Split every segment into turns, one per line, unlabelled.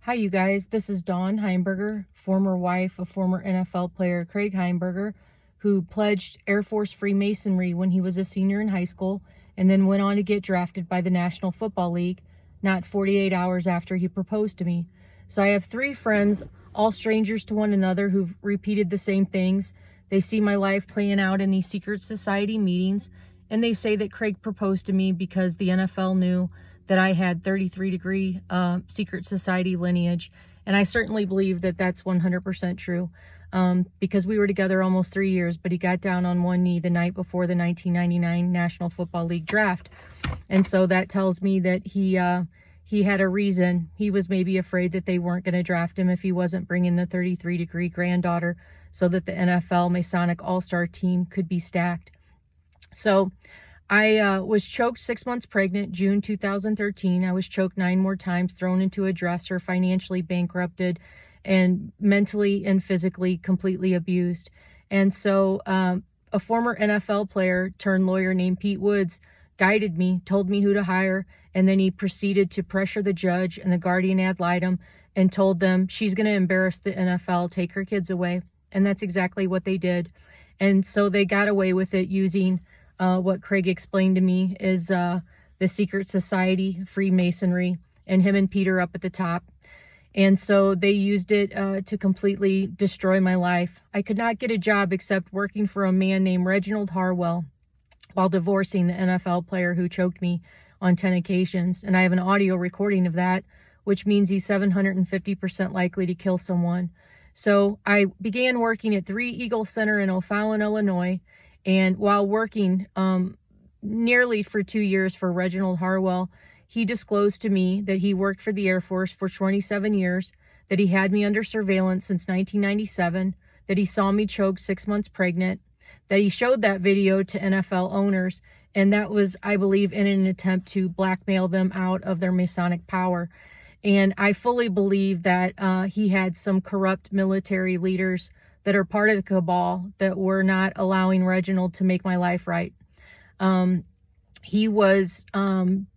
Hi, you guys. This is Dawn Heimberger, former wife of former NFL player Craig Heimberger, who pledged Air Force Freemasonry when he was a senior in high school and then went on to get drafted by the National Football League not 48 hours after he proposed to me. So I have 3 friends, all strangers to one another, who've repeated the same things. They see my life playing out in these secret society meetings, and they say that Craig proposed to me because the NFL knew that I had 33-degree secret society lineage. And I certainly believe that that's 100% true, because we were together almost 3 years, but he got down on one knee the night before the 1999 National Football League draft. And so that tells me that he had a reason. He was maybe afraid that they weren't going to draft him if he wasn't bringing the 33-degree granddaughter so that the NFL Masonic All-Star team could be stacked. So I was choked 6 months pregnant, June 2013. I was choked 9 more times, thrown into a dresser, financially bankrupted, and mentally and physically completely abused. And so a former NFL player turned lawyer named Pete Woods guided me, told me who to hire, and then he proceeded to pressure the judge and the guardian ad litem and told them she's going to embarrass the NFL, take her kids away. And that's exactly what they did. And so they got away with it using what Craig explained to me is the secret society, Freemasonry, and him and Peter up at the top. And so they used it to completely destroy my life. I could not get a job except working for a man named Reginald Harwell while divorcing the NFL player who choked me on 10 occasions. And I have an audio recording of that, which means he's 750% likely to kill someone. So I began working at 3 Eagle Center in O'Fallon, Illinois. And while working nearly for 2 years for Reginald Harwell, he disclosed to me that he worked for the Air Force for 27 years, that he had me under surveillance since 1997, that he saw me choke 6 months pregnant, that he showed that video to NFL owners, and that was, I believe, in an attempt to blackmail them out of their Masonic power. And I fully believe that he had some corrupt military leaders that are part of the cabal that were not allowing Reginald to make my life right. He was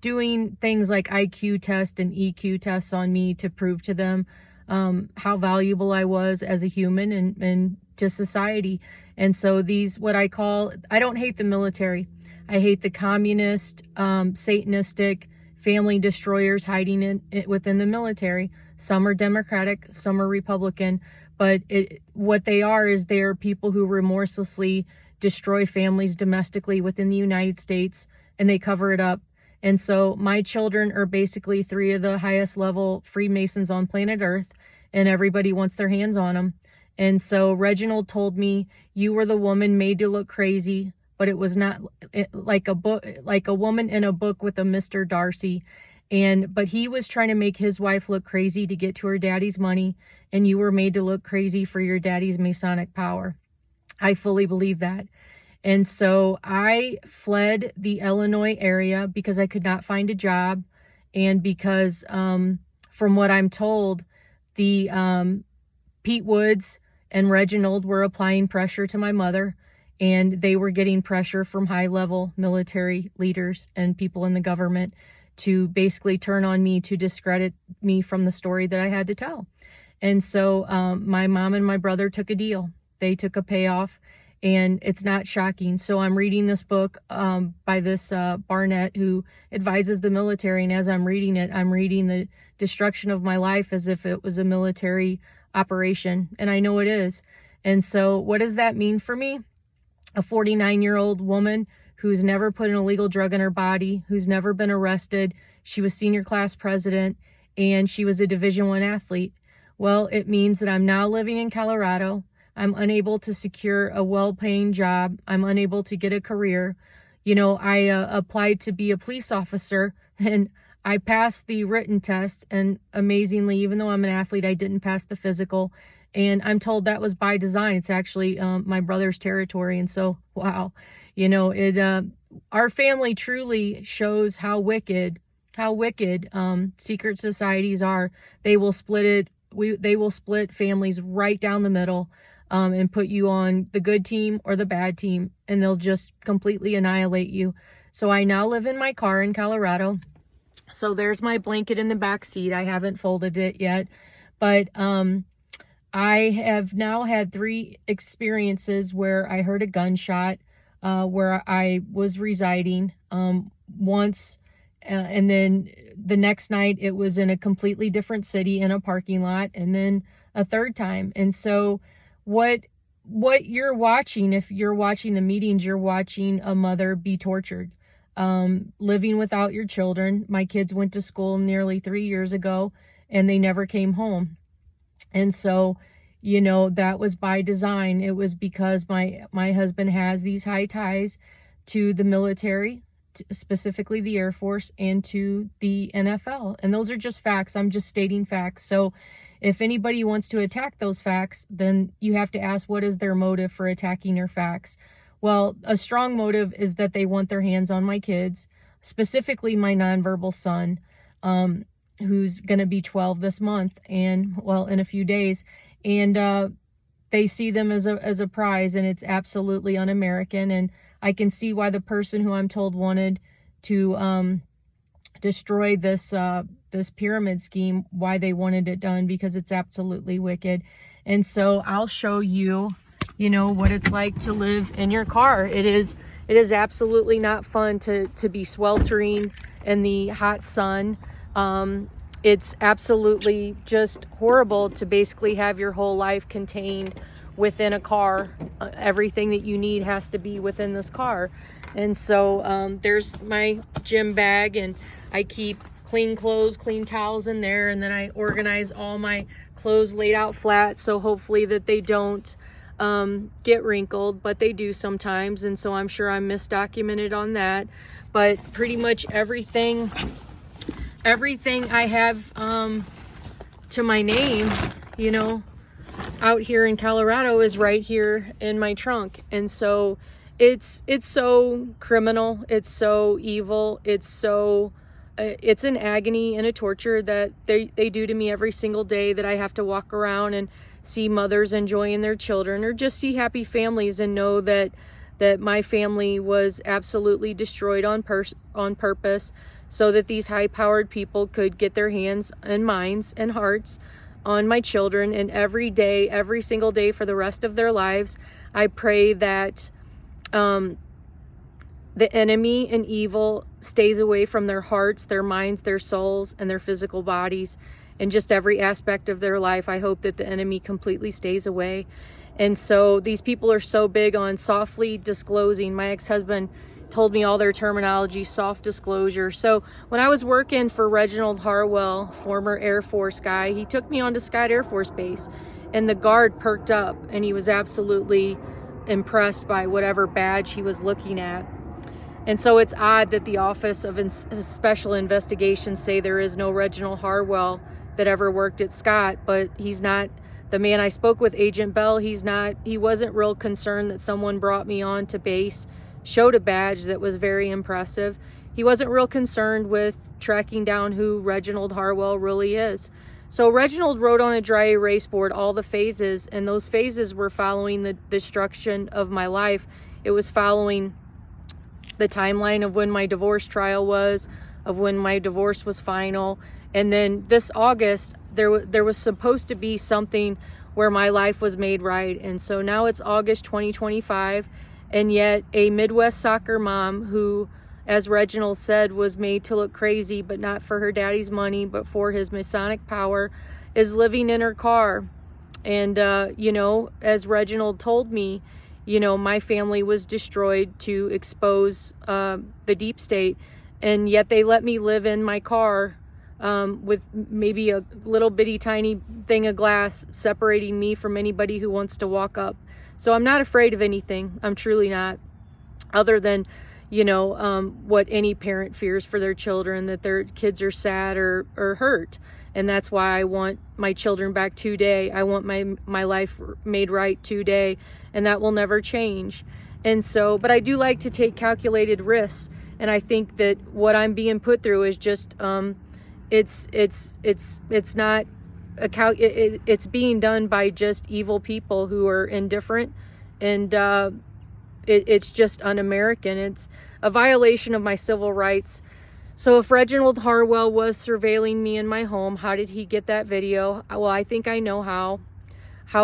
doing things like IQ tests and EQ tests on me to prove to them how valuable I was as a human and to society. And so these, what I call, I don't hate the military. I hate the communist, Satanistic family destroyers hiding within the military. Some are Democratic, some are Republican. But what they are is they're people who remorselessly destroy families domestically within the United States, and they cover it up. And so my children are basically 3 of the highest level Freemasons on planet Earth, and everybody wants their hands on them. And so Reginald told me, you were the woman made to look crazy, but it was not like a book, like a woman in a book with a Mr. Darcy. But he was trying to make his wife look crazy to get to her daddy's money, and you were made to look crazy for your daddy's Masonic power. I fully believe that. And so I fled the Illinois area because I could not find a job, and because from what I'm told, the Pete Woods and Reginald were applying pressure to my mother, and they were getting pressure from high-level military leaders and people in the government to basically turn on me, to discredit me from the story that I had to tell. And so my mom and my brother took a deal. They took a payoff, and it's not shocking. So I'm reading this book by this Barnett who advises the military, and as I'm reading it, I'm reading the destruction of my life as if it was a military operation, and I know it is. And so what does that mean for me? A 49-year-old woman who's never put an illegal drug in her body, who's never been arrested. She was senior class president, and she was a Division I athlete. Well, it means that I'm now living in Colorado. I'm unable to secure a well-paying job. I'm unable to get a career. You know, I applied to be a police officer, and I passed the written test, and amazingly, even though I'm an athlete, I didn't pass the physical. And I'm told that was by design. It's actually my brother's territory. And so, wow, you know, our family truly shows how wicked secret societies are. They will split it. They will split families right down the middle, and put you on the good team or the bad team, and they'll just completely annihilate you. So I now live in my car in Colorado. So there's my blanket in the back seat. I haven't folded it yet, but I have now had 3 experiences where I heard a gunshot where I was residing once, and then the next night it was in a completely different city in a parking lot, and then a third time. And so what you're watching, if you're watching the meetings, you're watching a mother be tortured, living without your children. My kids went to school nearly 3 years ago and they never came home. And so, you know, that was by design. It was because my husband has these high ties to the military, specifically the Air Force, and to the NFL. And those are just facts. I'm just stating facts. So if anybody wants to attack those facts, then you have to ask, what is their motive for attacking your facts? Well, a strong motive is that they want their hands on my kids, specifically my nonverbal son, who's going to be 12 this month, and well, in a few days. And they see them as a prize, and it's absolutely un-American. And I can see why the person who I'm told wanted to destroy this pyramid scheme, why they wanted it done, because it's absolutely wicked. And so I'll show you, you know, what it's like to live in your car. It is absolutely not fun to be sweltering in the hot sun. It's absolutely just horrible to basically have your whole life contained within a car. Everything that you need has to be within this car. And so there's my gym bag, and I keep clean clothes, clean towels in there, and then I organize all my clothes laid out flat, so hopefully that they don't get wrinkled, but they do sometimes. And so I'm sure I'm misdocumented on that. But pretty much everything I have to my name, you know, out here in Colorado is right here in my trunk. And so it's so criminal, it's so evil, it's an agony and a torture that they do to me every single day, that I have to walk around and see mothers enjoying their children, or just see happy families and know that my family was absolutely destroyed on purpose, so that these high-powered people could get their hands and minds and hearts on my children. And every day, every single day for the rest of their lives, I pray that the enemy and evil stays away from their hearts, their minds, their souls, and their physical bodies, and just every aspect of their life. I hope that the enemy completely stays away. And so these people are so big on softly disclosing. My ex-husband told me all their terminology, soft disclosure. So when I was working for Reginald Harwell, former Air Force guy, he took me onto Scott Air Force Base, and the guard perked up, and he was absolutely impressed by whatever badge he was looking at. And so it's odd that the Office of Special Investigations say there is no Reginald Harwell that ever worked at Scott, but he's not the man. I spoke with Agent Bell. He wasn't real concerned that someone brought me on to base, showed a badge that was very impressive. He wasn't real concerned with tracking down who Reginald Harwell really is. So Reginald wrote on a dry erase board all the phases, and those phases were following the destruction of my life. It was following the timeline of when my divorce trial was, of when my divorce was final. And then this August, there was supposed to be something where my life was made right. And so now it's August 2025, and yet a Midwest soccer mom who, as Reginald said, was made to look crazy, but not for her daddy's money, but for his Masonic power, is living in her car. And, you know, as Reginald told me, you know, my family was destroyed to expose the deep state, and yet they let me live in my car with maybe a little bitty tiny thing of glass separating me from anybody who wants to walk up. So I'm not afraid of anything. I'm truly not, other than, you know, what any parent fears for their children, that their kids are sad or hurt. And that's why I want my children back today. I want my life made right today, and that will never change. And so, but I do like to take calculated risks, and I think that what I'm being put through is just it's not it's being done by just evil people who are indifferent, and it's just un-American. It's a violation of my civil rights. So if Reginald Harwell was surveilling me in my home, how did he get that video? Well, I think I know how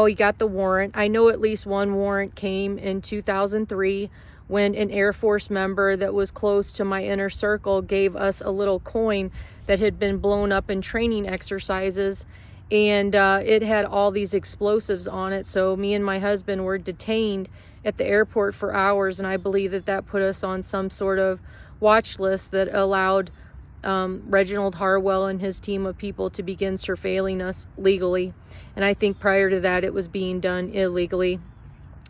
he got the warrant. I know at least one warrant came in 2003 when an Air Force member that was close to my inner circle gave us a little coin that had been blown up in training exercises, and it had all these explosives on it. So me and my husband were detained at the airport for hours, and I believe that put us on some sort of watch list that allowed Reginald Harwell and his team of people to begin surveilling us legally. And I think prior to that, it was being done illegally.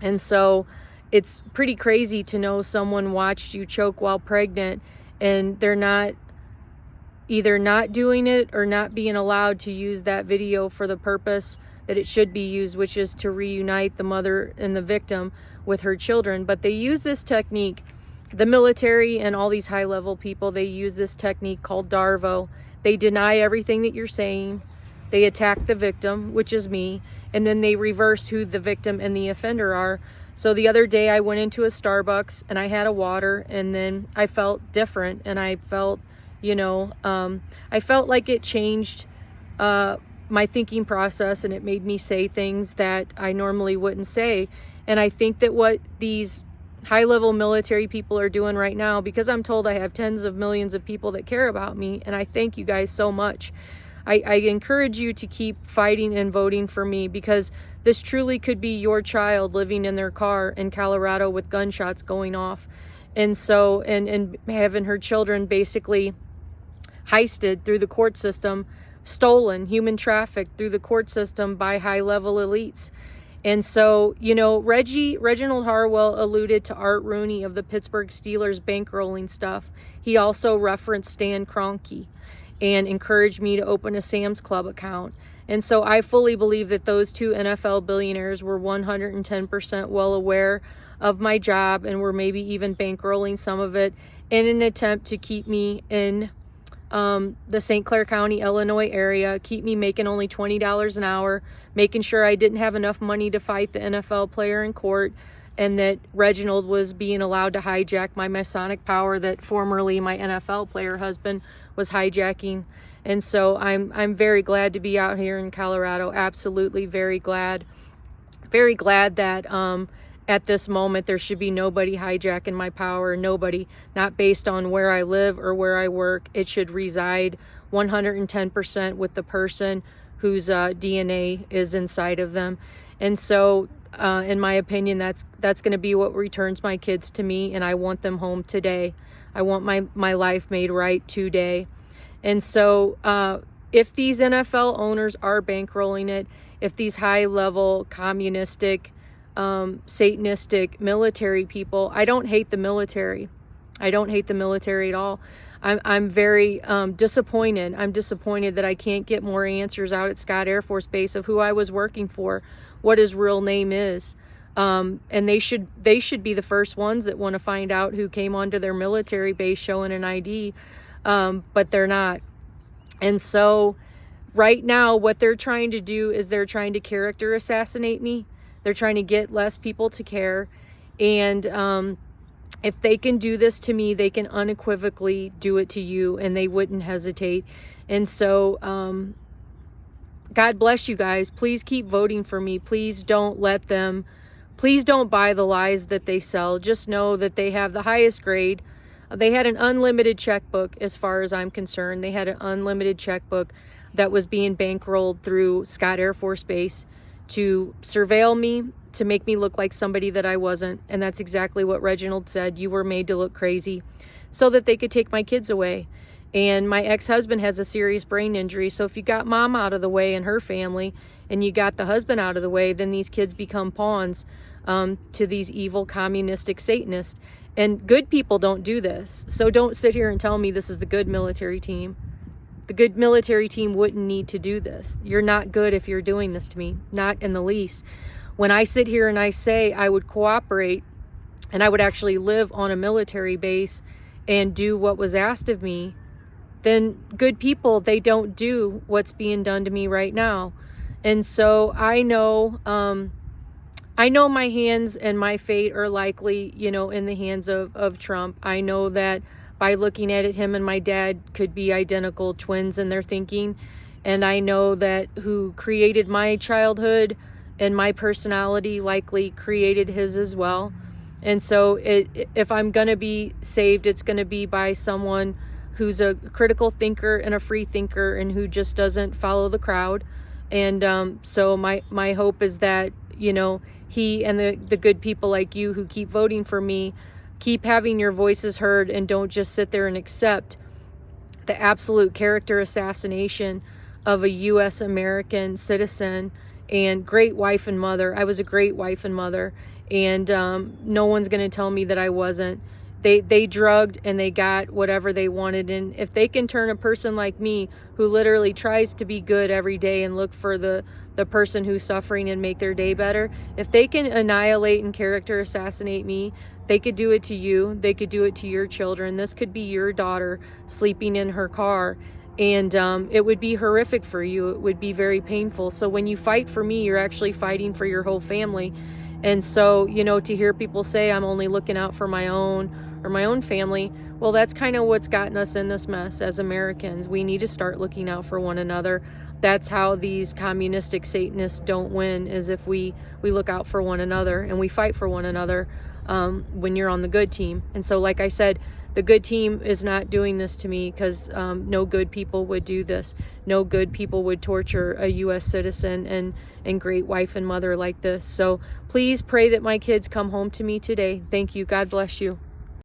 And so it's pretty crazy to know someone watched you choke while pregnant, and they're not either not doing it or not being allowed to use that video for the purpose that it should be used, which is to reunite the mother and the victim with her children. But they use this technique, the military and all these high-level people, they use this technique called DARVO. They deny everything that you're saying. They attack the victim, which is me, and then they reverse who the victim and the offender are. So the other day I went into a Starbucks and I had a water, and then I felt different, and I felt, I felt like it changed my thinking process, and it made me say things that I normally wouldn't say. And I think that what these high-level military people are doing right now, because I'm told I have tens of millions of people that care about me, and I thank you guys so much. I encourage you to keep fighting and voting for me, because this truly could be your child living in their car in Colorado with gunshots going off. And so, and having her children basically heisted through the court system, stolen, human trafficked through the court system by high-level elites. And so, Reginald Harwell alluded to Art Rooney of the Pittsburgh Steelers bankrolling stuff. He also referenced Stan Kroenke and encouraged me to open a Sam's Club account. And so I fully believe that those two NFL billionaires were 110% well aware of my job, and were maybe even bankrolling some of it in an attempt to keep me in the St. Clair County, Illinois area, keep me making only $20 an hour, making sure I didn't have enough money to fight the NFL player in court, and that Reginald was being allowed to hijack my Masonic power that formerly my NFL player husband was hijacking. And so I'm very glad to be out here in Colorado. Absolutely very glad. Very glad that at this moment there should be nobody hijacking my power. Nobody, not based on where I live or where I work. It should reside 110% with the person whose DNA is inside of them. And so in my opinion, that's going to be what returns my kids to me, and I want them home today. I want my life made right today. And so if these NFL owners are bankrolling it, if these high-level communistic, satanistic military people, I don't hate the military. I don't hate the military at all. I'm very disappointed. I'm disappointed that I can't get more answers out at Scott Air Force Base of who I was working for, what his real name is. And they should be the first ones that want to find out who came onto their military base showing an ID. But they're not. And so right now what they're trying to do is they're trying to character assassinate me. They're trying to get less people to care. And if they can do this to me, they can unequivocally do it to you, and they wouldn't hesitate. And so God bless you guys. Please keep voting for me. Please don't let them, please don't buy the lies that they sell. Just know that they have the highest grade. They had an unlimited checkbook as far as I'm concerned. They had an unlimited checkbook that was being bankrolled through Scott Air Force Base to surveil me, to make me look like somebody that I wasn't. And that's exactly what Reginald said. You were made to look crazy so that they could take my kids away. And my ex-husband has a serious brain injury. So if you got mom out of the way and her family, and you got the husband out of the way, then these kids become pawns to these evil communistic Satanists. And good people don't do this. So don't sit here and tell me this is the good military team. The good military team wouldn't need to do this. You're not good if you're doing this to me. Not in the least. When I sit here and I say I would cooperate, and I would actually live on a military base and do what was asked of me, then good people, they don't do what's being done to me right now. And so I know my hands and my fate are likely, in the hands of Trump. I know that by looking at it, him and my dad could be identical twins in their thinking. And I know that who created my childhood and my personality likely created his as well. And so if I'm going to be saved, it's going to be by someone who's a critical thinker and a free thinker and who just doesn't follow the crowd. And so my hope is that, you know, he and the good people like you who keep voting for me, keep having your voices heard and don't just sit there and accept the absolute character assassination of a U.S. American citizen and great wife and mother. I was a great wife and mother, and no one's going to tell me that I wasn't. They drugged and they got whatever they wanted. And if they can turn a person like me, who literally tries to be good every day and look for the person who's suffering and make their day better, if they can annihilate and character assassinate me, they could do it to you. They could do it to your children. This could be your daughter sleeping in her car. And it would be horrific for you. It would be very painful. So when you fight for me, you're actually fighting for your whole family. And so, you know, to hear people say I'm only looking out for my own or my own family, well, that's kind of what's gotten us in this mess as Americans. We need to start looking out for one another. That's how these communistic Satanists don't win, is if we look out for one another and we fight for one another when you're on the good team. And so, like I said, the good team is not doing this to me, because no good people would do this. No good people would torture a U.S. citizen and great wife and mother like this. So please pray that my kids come home to me today. Thank you. God bless you.